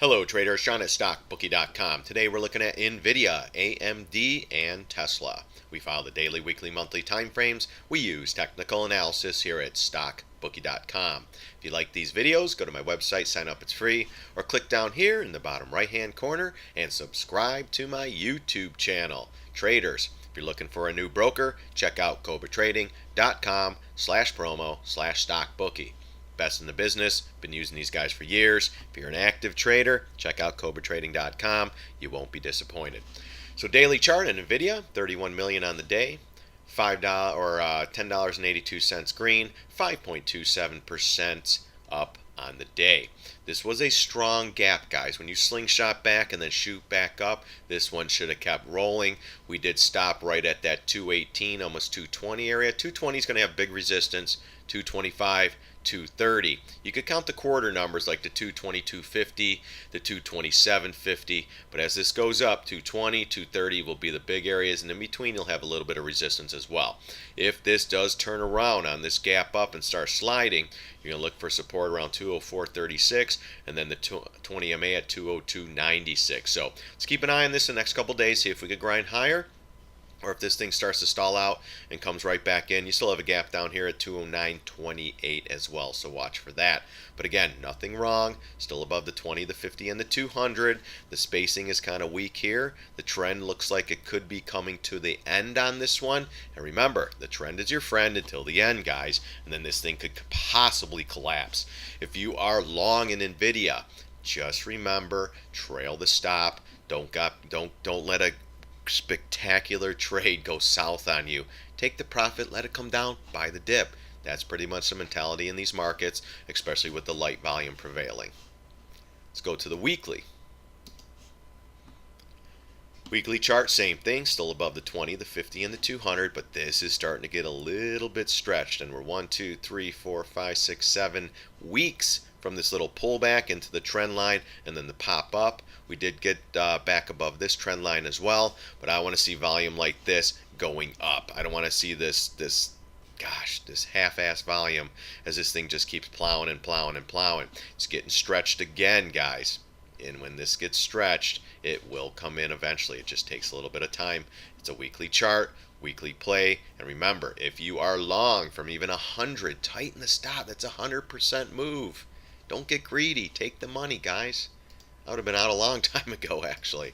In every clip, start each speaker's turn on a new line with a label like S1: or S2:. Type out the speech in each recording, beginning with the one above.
S1: Hello traders, Sean at StockBookie.com. Today we're looking at NVDA, AMD, and Tesla. We follow the daily, weekly, monthly time frames. We use technical analysis here at StockBookie.com. If you like these videos, go to my website, sign up, it's free, or click down here in the bottom right hand corner and subscribe to my YouTube channel. Traders, if you're looking for a new broker, check out CobraTrading.com/promo/StockBookie. Best in the business, been using these guys for years. If you're an active trader, check out CobraTrading.com. You won't be disappointed. So daily chart in NVIDIA, 31 million on the day, $5 or $10.82 green, 5.27% up on the day. This was a strong gap, guys. When you slingshot back and then shoot back up, this one should have kept rolling. We did stop right at that 218, almost 220 area. 220 is going to have big resistance. 225, 230. You could count the quarter numbers like the 220, 250, the 227.50, but as this goes up, 220, 230 will be the big areas, and in between you'll have a little bit of resistance as well. If this does turn around on this gap up and start sliding, you're going to look for support around 204.36 and then the 20 MA at 202.96. So let's keep an eye on this in the next couple days, see if we could grind higher. Or if this thing starts to stall out and comes right back in, you still have a gap down here at 209.28 as well, so watch for that. But again, nothing wrong, still above the 20, the 50, and the 200. The spacing is kind of weak here. The trend looks like it could be coming to the end on this one. And remember, the trend is your friend until the end, guys, and then this thing could possibly collapse. If you are long in NVIDIA, just remember, trail the stop. Don't let a spectacular trade go south on you. Take the profit, let it come down, buy the dip. That's pretty much the mentality in these markets, especially with the light volume prevailing. Let's go to the weekly. Weekly chart, same thing, still above the 20, the 50, and the 200, but this is starting to get a little bit stretched, and we're 1, 2, 3, 4, 5, 6, 7 weeks from this little pullback into the trend line and then the pop up. We did get back above this trend line as well, but I want to see volume like this going up. I don't want to see this half-ass volume as this thing just keeps plowing and plowing and plowing. It's getting stretched again, guys. And when this gets stretched, it will come in eventually. It just takes a little bit of time. It's a weekly chart, weekly play. And remember, if you are long from even 100, tighten the stop. That's a 100% move. Don't get greedy. Take the money, guys. I would have been out a long time ago, actually.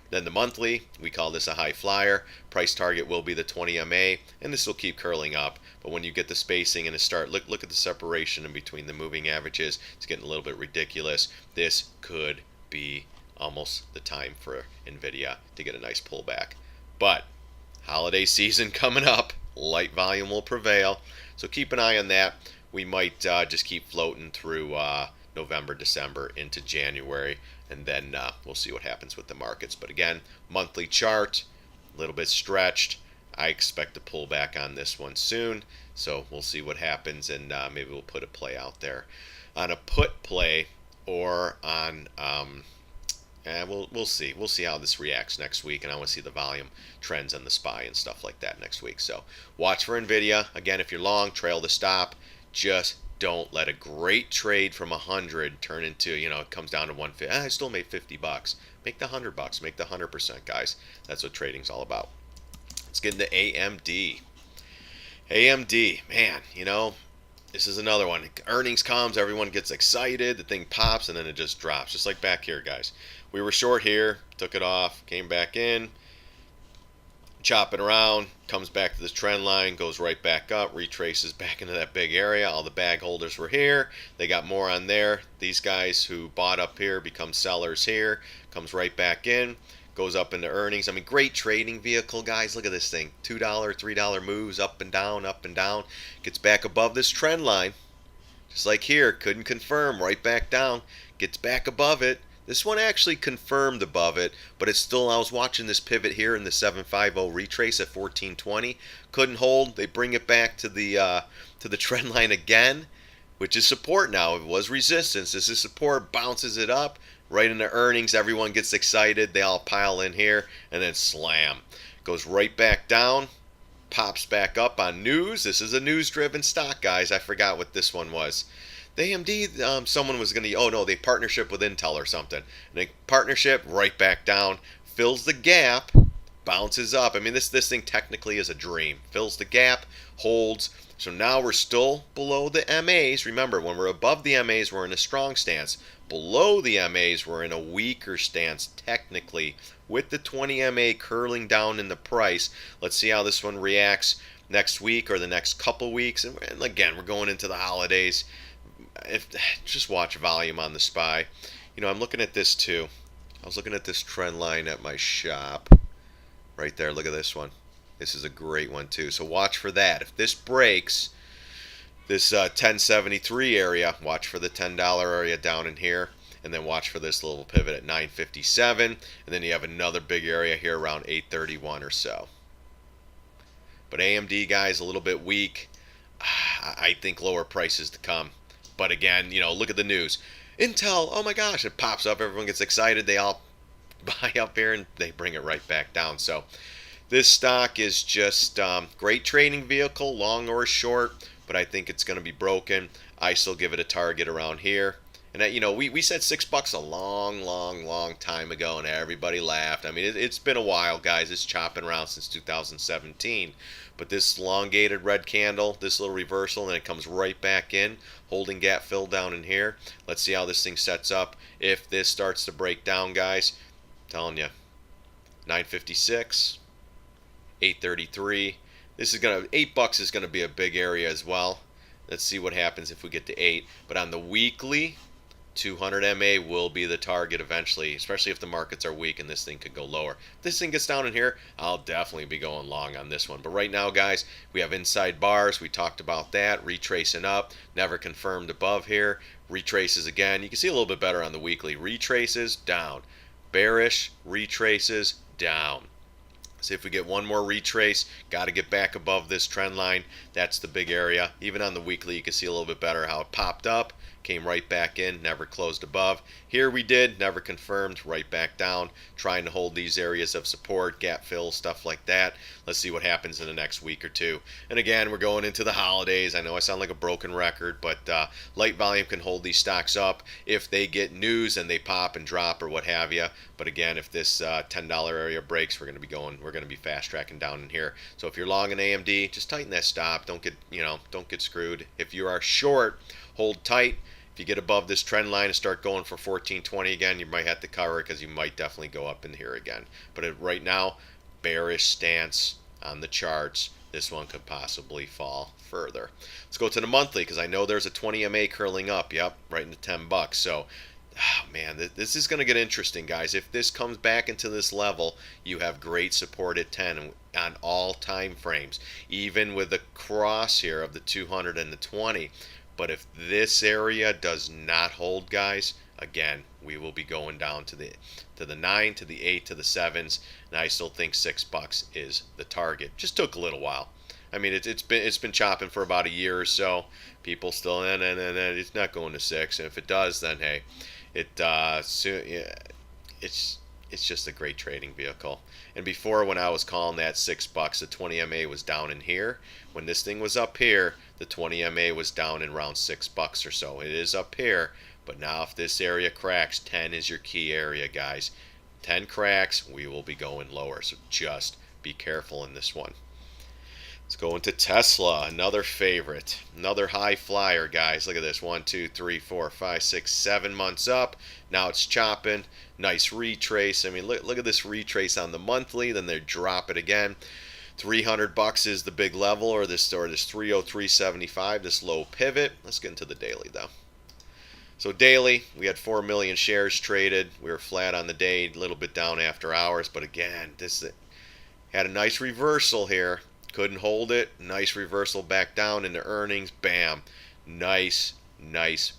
S1: Then the monthly, we call this a high flyer. Price target will be the 20 MA, and this will keep curling up. But when you get the spacing and look at the separation in between the moving averages, it's getting a little bit ridiculous. This could be almost the time for NVIDIA to get a nice pullback. But holiday season coming up, light volume will prevail. So keep an eye on that. We might just keep floating through November, December into January, and then we'll see what happens with the markets. But again, monthly chart, a little bit stretched. I expect to pull back on this one soon, so we'll see what happens, and maybe we'll put a play out there on a put play or on we'll see. We'll see how this reacts next week, and I want to see the volume trends on the SPY and stuff like that next week. So watch for NVIDIA. Again, if you're long, trail the stop. Just don't let a great trade from 100 turn into, it comes down to 150. I still made $50. Make the $100. Make the 100%, guys. That's what trading's all about. Let's get into AMD. AMD, man, this is another one. Earnings comes, everyone gets excited, the thing pops, and then it just drops. Just like back here, guys. We were short here, took it off, came back in, chopping around, comes back to this trend line, goes right back up, retraces back into that big area. All the bag holders were here. They got more on there. These guys who bought up here become sellers here. Comes right back in, goes up into earnings. I mean, great trading vehicle, guys. Look at this thing. $2, $3 moves up and down, up and down. Gets back above this trend line. Just like here, couldn't confirm, right back down. Gets back above it. This one actually confirmed above it, but it's still, I was watching this pivot here in the 750 retrace at 1420. Couldn't hold. They bring it back to the trend line again, which is support now. It was resistance. This is support, bounces it up. Right into earnings, everyone gets excited. They all pile in here, and then slam. Goes right back down. Pops back up on news. This is a news-driven stock, guys. I forgot what this one was. The AMD, someone was going to, oh no, they partnership with Intel or something. And they partnership right back down, fills the gap, bounces up. I mean, this thing technically is a dream. Fills the gap, holds. So now we're still below the MAs. Remember, when we're above the MAs, we're in a strong stance. Below the MAs, we're in a weaker stance technically, with the 20 MA curling down in the price. Let's see how this one reacts next week or the next couple weeks. And again, we're going into the holidays. Just watch volume on the SPY. I'm looking at this too. I was looking at this trend line at my shop. Right there, look at this one. This is a great one too. So watch for that. If this breaks this 1073 area, watch for the $10 area down in here. And then watch for this little pivot at 957. And then you have another big area here around 831 or so. But AMD, guys, a little bit weak. I think lower prices to come. But again, look at the news. Intel, oh my gosh, it pops up. Everyone gets excited. They all buy up here and they bring it right back down. So this stock is just great trading vehicle, long or short, but I think it's going to be broken. I still give it a target around here. And we said $6 a long time ago, and everybody laughed. I mean, it's been a while, guys. It's chopping around since 2017. But this elongated red candle, this little reversal, and then it comes right back in, holding gap fill down in here. Let's see how this thing sets up. If this starts to break down, guys, I'm telling you, 956, 833. This is $8 is gonna be a big area as well. Let's see what happens if we get to 8. But on the weekly, 200 MA will be the target eventually, especially if the markets are weak and this thing could go lower. If this thing gets down in here, I'll definitely be going long on this one. But right now, guys, we have inside bars. We talked about that. Retracing up, never confirmed above here. Retraces again. You can see a little bit better on the weekly. Retraces, down. Bearish, retraces, down. See if we get one more retrace. Got to get back above this trend line. That's the big area. Even on the weekly, you can see a little bit better how it popped up, came right back in, never closed above. Here we did, never confirmed, right back down, trying to hold these areas of support, gap fill, stuff like that. Let's see what happens in the next week or two. And again, we're going into the holidays. I know I sound like a broken record, but light volume can hold these stocks up if they get news and they pop and drop or what have you. But again, if this $10 area breaks, we're going to be fast tracking down in here. So if you're long in AMD, just tighten that stop. Don't get screwed. If you are short, hold tight. If you get above this trend line and start going for 1420 again, you might have to cover it because you might definitely go up in here again. But right now, bearish stance on the charts. This one could possibly fall further. Let's go to the monthly because I know there's a 20 MA curling up. Yep, right into $10. So, oh man, this is going to get interesting, guys. If this comes back into this level, you have great support at 10 on all time frames, even with the cross here of the 200 and the 20. But if this area does not hold, guys, again, we will be going down to the 9, to the 8, to the 7s, and I still think $6 is the target. Just took a little while. I mean, it's been chopping for about a year or so. People still, it's not going to 6, and if it does, then hey, it's just a great trading vehicle. And before, when I was calling that $6, the 20 MA was down in here. When this thing was up here, the 20 MA was down in around $6 or so. It is up here, but now if this area cracks, 10 is your key area, guys. 10 cracks, we will be going lower. So just be careful in this one. Let's go into Tesla, another favorite, another high flyer, guys. Look at this, 1, 2, 3, 4, 5, 6, 7 months up. Now it's chopping. Nice retrace. I mean, look at this retrace on the monthly. Then they drop it again. $300 is the big level, or this 303.75, this low pivot. Let's get into the daily though. So daily, we had 4 million shares traded. We were flat on the day, a little bit down after hours, but again, this had a nice reversal here. Couldn't hold it. Nice reversal back down into earnings. Bam. Nice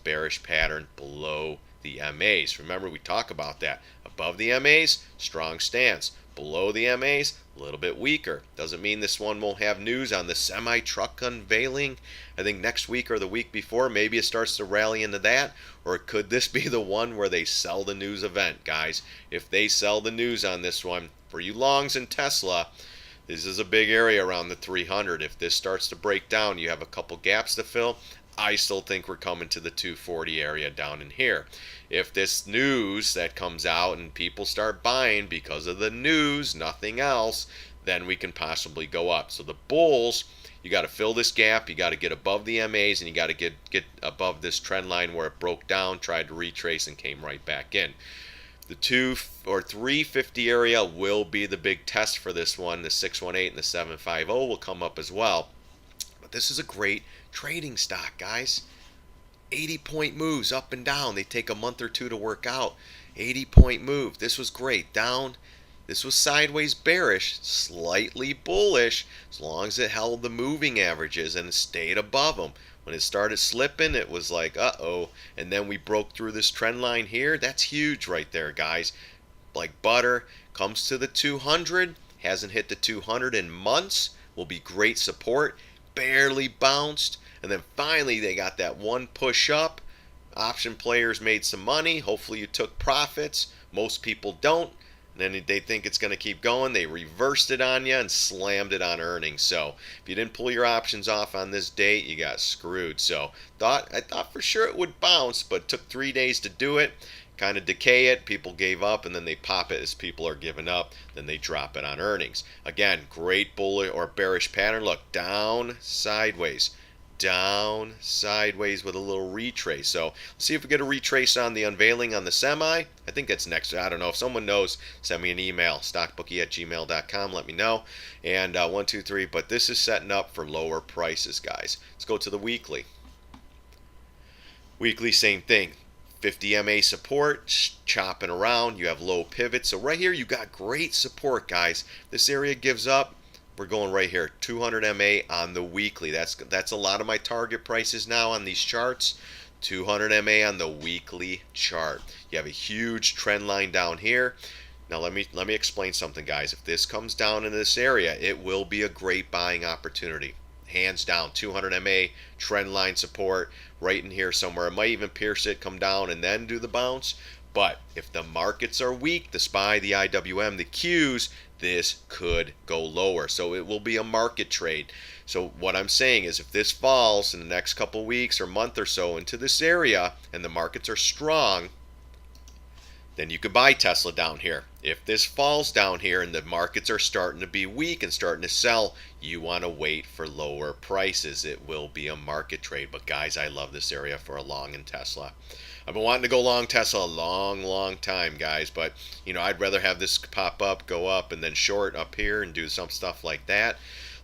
S1: bearish pattern below the MAs. Remember, we talk about that. Above the MAs, strong stance. Below the MAs, a little bit weaker. Doesn't mean this one won't have news on the semi-truck unveiling. I think next week or the week before, maybe it starts to rally into that. Or could this be the one where they sell the news event, guys? If they sell the news on this one, for you longs in Tesla, this is a big area around the 300. If this starts to break down, you have a couple gaps to fill. I still think we're coming to the 240 area down in here. If this news that comes out and people start buying because of the news, nothing else, then we can possibly go up. So the bulls, you got to fill this gap. You got to get above the MAs, and you got to get above this trend line where it broke down, tried to retrace, and came right back in. The 2 or 350 area will be the big test for this one. The 618 and the 750 will come up as well. But this is a great trading stock, guys. 80-point moves up and down. They take a month or two to work out. 80-point move. This was great. Down. This was sideways bearish, slightly bullish, as long as it held the moving averages and stayed above them. When it started slipping, it was like, uh-oh. And then we broke through this trend line here. That's huge right there, guys. Like butter. Comes to the 200. Hasn't hit the 200 in months. Will be great support. Barely bounced. And then finally, they got that one push up. Option players made some money. Hopefully you took profits. Most people don't. And then they think it's going to keep going. They reversed it on you and slammed it on earnings. So if you didn't pull your options off on this date, you got screwed. So I thought for sure it would bounce, but it took 3 days to do it. Kind of decay it. People gave up, and then they pop it as people are giving up. Then they drop it on earnings. Again, great bullish or bearish pattern. Look, down, sideways. Down, sideways with a little retrace. So let's see if we get a retrace on the unveiling on the semi. I think that's next. I don't know. If someone knows, send me an email, stockbookie@gmail.com. Let me know. And 1, 2, 3. But this is setting up for lower prices, guys. Let's go to the weekly. Weekly, same thing. 50 MA support, chopping around. You have low pivots. So right here, you got great support, guys. This area gives up. We're going right here, 200 MA on the weekly. That's a lot of my target prices now on these charts. 200 MA on the weekly chart. You have a huge trend line down here. Now let me explain something, guys. If this comes down in this area, it will be a great buying opportunity. Hands down, 200 MA trend line support right in here somewhere. It might even pierce it, come down, and then do the bounce. But if the markets are weak, the SPY, the IWM, the Qs, this could go lower. So it will be a market trade. So what I'm saying is if this falls in the next couple weeks or month or so into this area and the markets are strong, then you could buy Tesla down here. If this falls down here and the markets are starting to be weak and starting to sell, you want to wait for lower prices. It will be a market trade. But guys, I love this area for a long in Tesla. I've been wanting to go long Tesla a long time, guys. But, I'd rather have this pop up, go up, and then short up here and do some stuff like that.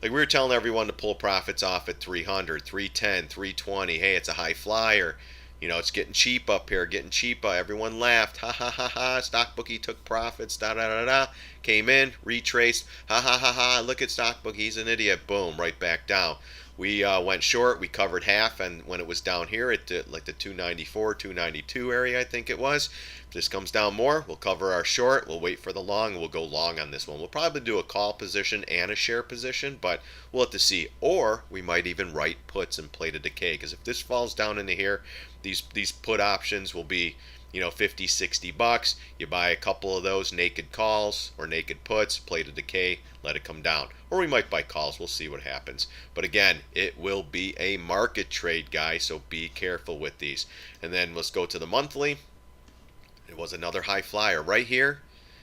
S1: Like we were telling everyone to pull profits off at 300, 310, 320. Hey, it's a high flyer. It's getting cheap up here, getting cheaper. Everyone laughed. Ha ha ha ha. StockBookie took profits. Da da da da. Came in, retraced. Ha ha ha ha. Look at StockBookie. He's an idiot. Boom, right back down. We went short. We covered half, and when it was down here at like the 294, 292 area, I think it was. If this comes down more, we'll cover our short. We'll wait for the long. We'll go long on this one. We'll probably do a call position and a share position, but we'll have to see. Or we might even write puts and play the decay, because if this falls down into here, these put options will be 50, 60 bucks. You buy a couple of those naked calls or naked puts, play the decay, let it come down. Or we might buy calls. We'll see what happens. But again, it will be a market trade, guys, so be careful with these. And then let's go to the monthly. It was another high flyer right here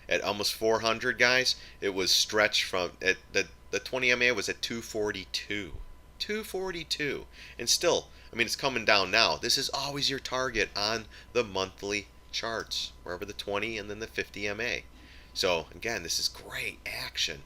S1: at almost 400, guys. It was stretched from the 20 MA was at 242. 242. And still, it's coming down now. This is always your target on the monthly charts, wherever the 20 and then the 50 MA. So again, this is great action.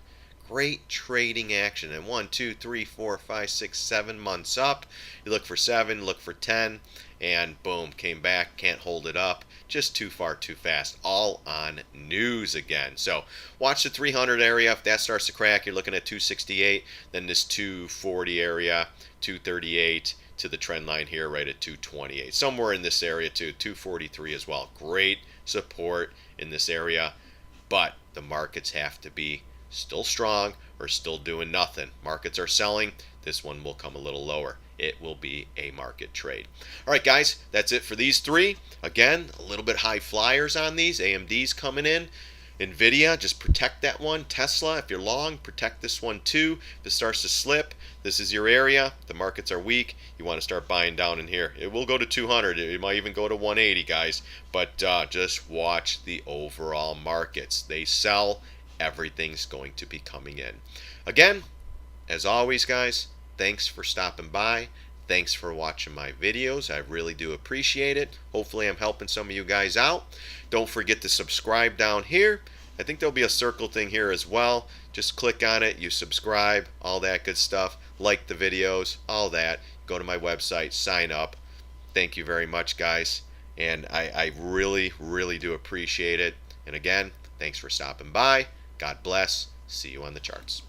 S1: Great trading action. And 1, 2, 3, 4, 5, 6, 7 months up. You look for 7, look for 10, and boom, came back. Can't hold it up. Just too far, too fast. All on news again. So watch the 300 area. If that starts to crack, you're looking at 268. Then this 240 area, 238 to the trend line here right at 228. Somewhere in this area too, 243 as well. Great support in this area. But the markets have to be still strong or still doing nothing. Markets are selling. This one will come a little lower. It will be a market trade. All right, guys, that's it for these three. Again, a little bit high flyers on these. AMD's coming in. NVDA, just protect that one. Tesla, if you're long, protect this one too. If it starts to slip, this is your area. The markets are weak. You want to start buying down in here. It will go to 200. It might even go to 180, guys. But just watch the overall markets. They sell. Everything's going to be coming in. Again, as always, guys, thanks for stopping by. Thanks for watching my videos. I really do appreciate it. Hopefully I'm helping some of you guys out. Don't forget to subscribe down here. I think there'll be a circle thing here as well. Just click on it, you subscribe, all that good stuff. Like the videos, all that. Go to my website, sign up. Thank you very much, guys. And I really, really do appreciate it. And again, thanks for stopping by. God bless. See you on the charts.